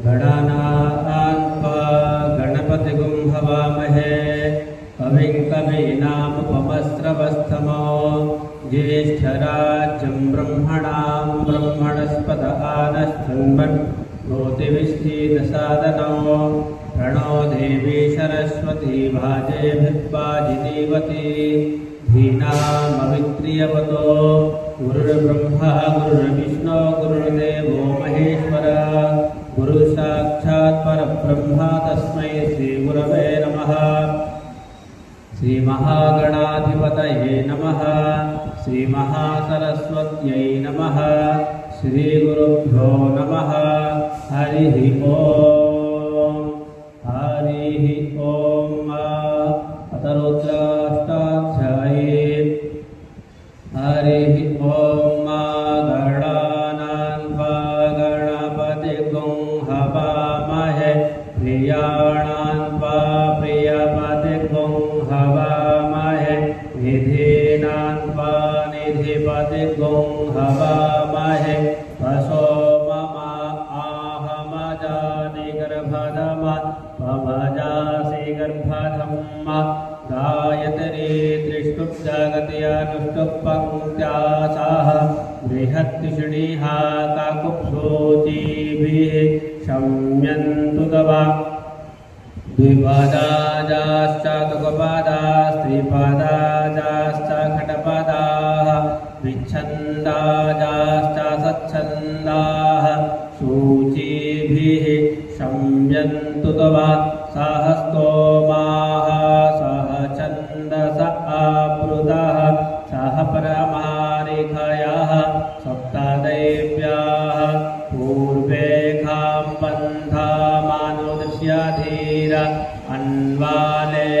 गणानान्त्वा गणपतिगुं हवामहे कविं कवीनामुपमस्रवस्तमो ज्येष्ठराजं ब्रह्मणां ब्रह्मणस्पत आनश्चन्वन्नोतिविश्चिदसादनो प्रणो देवी सरस्वती भाजेभिर्वाजिनीवती धीनामवित्रियवतो गुरुर्ब्रह्मा गुरुर्विष्णु गुरुर्देवो महेश्वर गुरु साक्षात् परब्रह्म तस्मै श्री गुरवे नमः। श्री महागणाधिपतये नमः। श्री महासरस्वत्यै नमः। श्री गुरुभ्यो नमः। हरिः ओम्। हरिः ओम्। अथ रुद्राष्टाध्यायी। हरिः ओम्। गणानान्त्वा गणपतिगुं हवामहे प्रियाणान्त्वा प्रियपतिगुं हवामहे निधीनान्त्वा निधिपतिगुं हवामहे वसो मम आहमजानि गर्भधम पवजासि गर्भधम्म गायत्री त्रिष्टुप्जागत्यानुष्टुप्पङ्क्त्यासाः बृहत्तिषिणीः काकुप्सोचीभिः शम्यन्तु दवा द्विपदाजाश्च तुकपदास्त्रिपदाजाश्च खटपदाः विच्छन्दाजाश्च सच्छन्दाः सूचीभिः शम्यन्तु दवा सहस्तोमाः सह छन्दस आपृतः सह परमारिखयः सप्तदैव्याः पूर्वेखां बन्धामानुदृश्य धीर अन्वाले